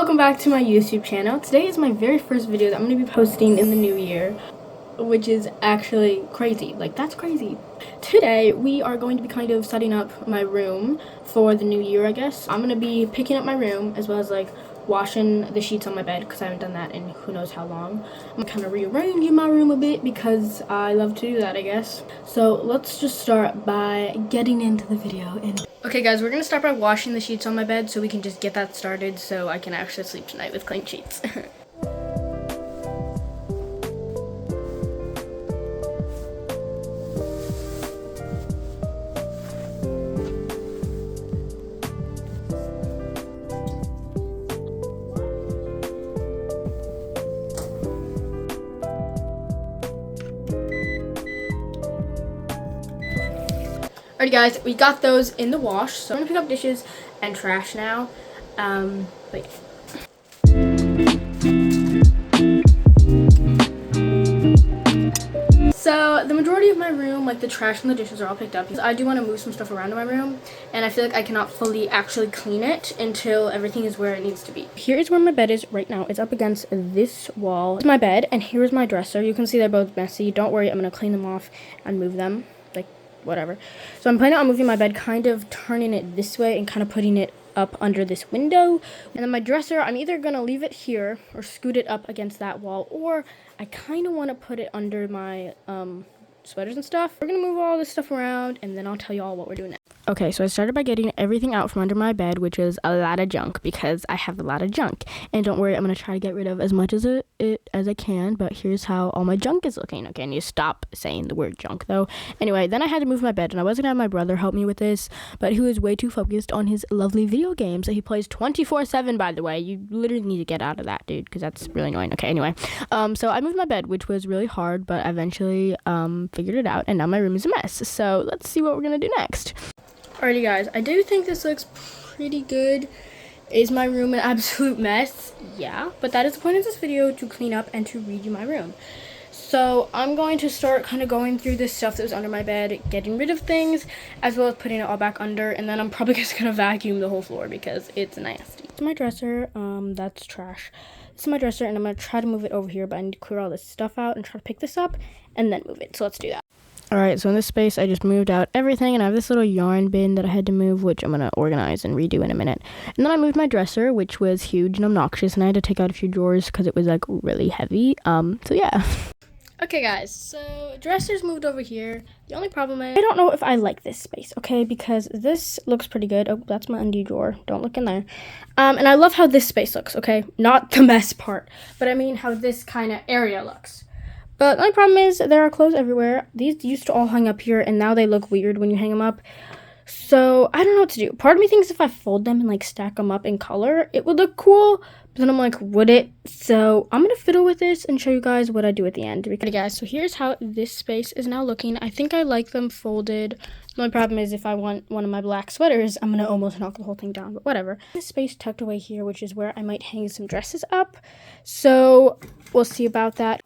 welcome back to my YouTube channel. Today is my very first video that I'm going to be posting in the new year, which is actually crazy. Like, that's crazy. Today, we are going to be kind of setting up my room for the new year, I guess. I'm going to be picking up my room as well as, like, washing the sheets on my bed because I haven't done that in who knows how long. I'm kind of rearranging my room a bit because I love to do that, I guess. So let's just start by getting into the video. Okay guys, we're gonna start by washing the sheets on my bed so we can just get that started so I can actually sleep tonight with clean sheets. Alrighty guys, we got those in the wash, so I'm gonna pick up dishes and trash now. But yeah. So the majority of my room, like the trash and the dishes, are all picked up. I do want to move some stuff around in my room, and I feel like I cannot fully actually clean it until everything is where it needs to be. Here is where my bed is right now. It's up against this wall. It's my bed, and here's my dresser. You can see they're both messy. Don't worry, I'm gonna clean them off and move them. Whatever. So I'm planning on moving my bed, kind of turning it this way and kind of putting it up under this window. And then my dresser, I'm either going to leave it here or scoot it up against that wall, or I kind of want to put it under my sweaters and stuff. We're going to move all this stuff around, and then I'll tell you all what we're doing next. Okay, so I started by getting everything out from under my bed, which is a lot of junk because I have a lot of junk. And don't worry, I'm going to try to get rid of as much as as I can, but here's how all my junk is looking. Okay, and you stop saying the word junk though. Anyway, then I had to move my bed, and I was going to have my brother help me with this, but he was way too focused on his lovely video games that he plays 24/7, by the way. You literally need to get out of that, dude, because that's really annoying. Okay, anyway, so I moved my bed, which was really hard, but I eventually figured it out, and now my room is a mess. So let's see what we're going to do next. Alrighty guys, I do think this looks pretty good. Is my room an absolute mess? Yeah, but that is the point of this video, to clean up and to redo my room. So I'm going to start kind of going through this stuff that was under my bed, getting rid of things, as well as putting it all back under, and then I'm probably just going to vacuum the whole floor because it's nasty. It's my dresser, that's trash. This is my dresser, and I'm going to try to move it over here, but I need to clear all this stuff out and try to pick this up and then move it. So let's do that. Alright, so in this space, I just moved out everything, and I have this little yarn bin that I had to move, which I'm going to organize and redo in a minute. And then I moved my dresser, which was huge and obnoxious, and I had to take out a few drawers because it was, like, really heavy. So yeah. Okay, guys, so dresser's moved over here. The only problem is I don't know if I like this space, okay, because this looks pretty good. Oh, that's my undie drawer. Don't look in there. And I love how this space looks, okay? Not the mess part, but I mean how this kind of area looks. But my problem is there are clothes everywhere. These used to all hang up here, and now they look weird when you hang them up. So I don't know what to do. Part of me thinks if I fold them and like stack them up in color, it would look cool. But then I'm like, would it? So I'm going to fiddle with this and show you guys what I do at the end. Okay, guys, so here's how this space is now looking. I think I like them folded. The only problem is if I want one of my black sweaters, I'm going to almost knock the whole thing down. But whatever. This space tucked away here, which is where I might hang some dresses up. So we'll see about that.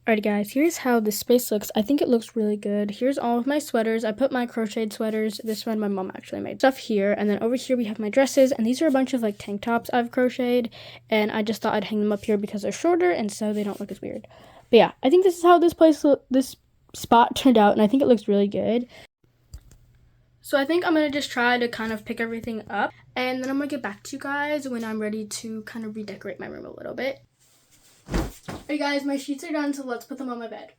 Alrighty guys, here's how this space looks. I think it looks really good. Here's all of my sweaters. I put my crocheted sweaters. This one my mom actually made. Stuff here, and then over here we have my dresses, and these are a bunch of like tank tops I've crocheted, and I just thought I'd hang them up here because they're shorter and so they don't look as weird. But yeah, I think this is how this spot turned out, and I think it looks really good. So I think I'm going to just try to kind of pick everything up, and then I'm going to get back to you guys when I'm ready to kind of redecorate my room a little bit. Alright guys, my sheets are done, so let's put them on my bed.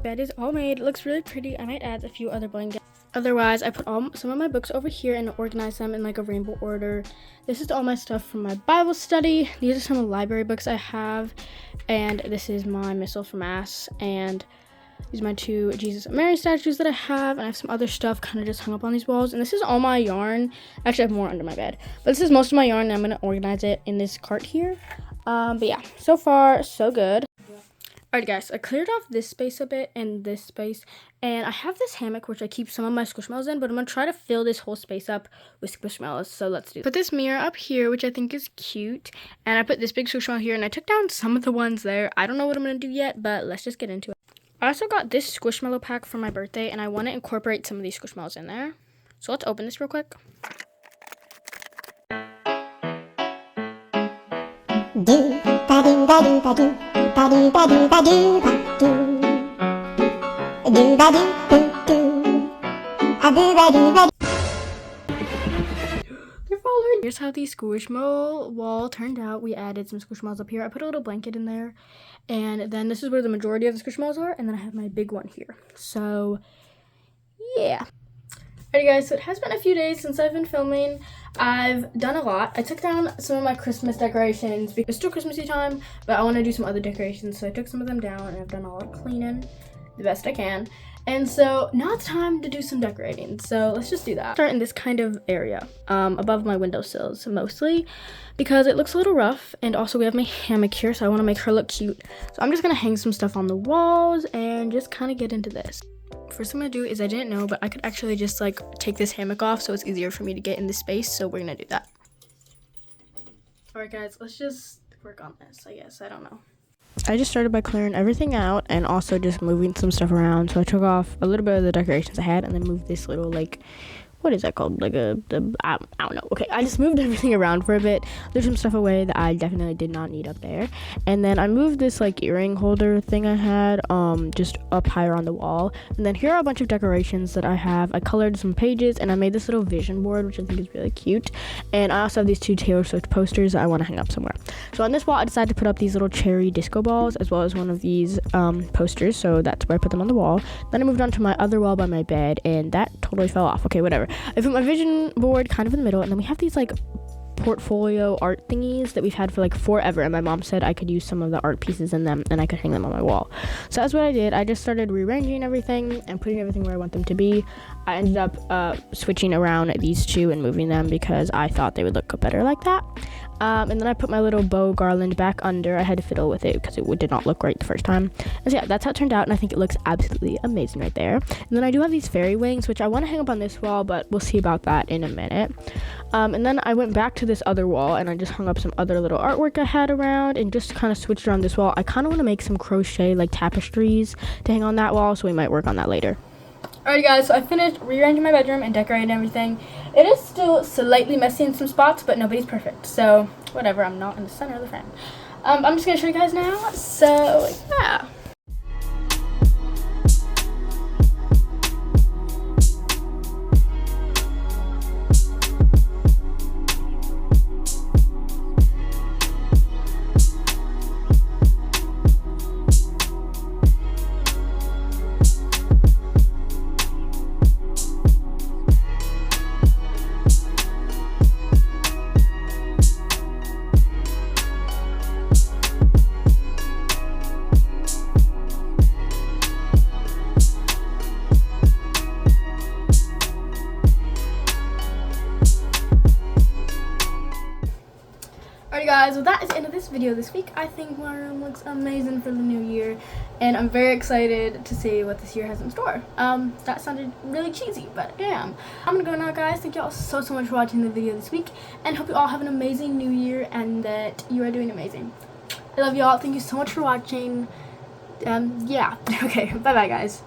Bed is all made. It looks really pretty. I might add a few other blankets. Otherwise, I put some of my books over here and organize them in like a rainbow order. This is all my stuff from my Bible study. These are some of the library books I have. And this is my Missile for Mass. And These are my two Jesus and Mary statues that I have, and I have some other stuff kind of just hung up on these walls. And this is all my yarn. Actually, I have more under my bed, but this is most of my yarn, and I'm gonna organize it in this cart here. But yeah, so far so good. Alright guys, I cleared off this space a bit and this space, and I have this hammock which I keep some of my Squishmallows in, but I'm going to try to fill this whole space up with Squishmallows, so let's do it. Put this mirror up here, which I think is cute, and I put this big Squishmallow here, and I took down some of the ones there. I don't know what I'm going to do yet, but let's just get into it. I also got this Squishmallow pack for my birthday, and I want to incorporate some of these Squishmallows in there. So let's open this real quick. Here's how the Squishmallow wall turned out. We added some Squishmallows up here. I put a little blanket in there, and then this is where the majority of the Squishmallows are, and then I have my big one here. So yeah. Alrighty guys, so it has been a few days since I've been filming. I've done a lot. I took down some of my Christmas decorations because it's still Christmassy time, but I want to do some other decorations, so I took some of them down, and I've done a lot of cleaning the best I can. And so now it's time to do some decorating, so let's just do that. Start in this kind of area, above my windowsills mostly, because it looks a little rough, and also we have my hammock here, so I want to make her look cute. So I'm just going to hang some stuff on the walls and just kind of get into this. First thing I'm gonna do is, I didn't know, but I could actually just like take this hammock off so it's easier for me to get in this space, so we're gonna do that. Alright guys, let's just work on this, I guess. I don't know. I just started by clearing everything out and also just moving some stuff around. So I took off a little bit of the decorations I had and then moved this little, like, what is that called? Like I don't know. Okay, I just moved everything around for a bit. There's some stuff away that I definitely did not need up there. And then I moved this like earring holder thing I had just up higher on the wall. And then here are a bunch of decorations that I have. I colored some pages and I made this little vision board, which I think is really cute. And I also have these two Taylor Swift posters that I want to hang up somewhere. So on this wall, I decided to put up these little cherry disco balls as well as one of these posters. So that's where I put them on the wall. Then I moved on to my other wall by my bed, and that totally fell off. Okay, whatever. I put my vision board kind of in the middle, and then we have these like portfolio art thingies that we've had for like forever, and my mom said I could use some of the art pieces in them and I could hang them on my wall. So that's what I did. I just started rearranging everything and putting everything where I want them to be. I ended up switching around these two and moving them because I thought they would look better like that. And then I put my little bow garland back under. I had to fiddle with it because it did not look right the first time. And so yeah, that's how it turned out, and I think it looks absolutely amazing right there. And then I do have these fairy wings, which I want to hang up on this wall, but we'll see about that in a minute. And then I went back to this other wall, and I just hung up some other little artwork I had around, and just kind of switched around this wall. I kind of want to make some crochet like tapestries to hang on that wall, so we might work on that later. Alright guys, so I finished rearranging my bedroom and decorating everything. It is still slightly messy in some spots, but nobody's perfect. So, whatever, I'm not in the center of the frame. I'm just going to show you guys now. So, yeah. Alright guys, well that is the end of this video this week. I think my room looks amazing for the new year, and I'm very excited to see what this year has in store. That sounded really cheesy, but damn. I'm gonna go now guys. Thank you all so much for watching the video this week, and hope you all have an amazing new year and that you are doing amazing. I love you all. Thank you so much for watching. Yeah. Okay, bye bye guys.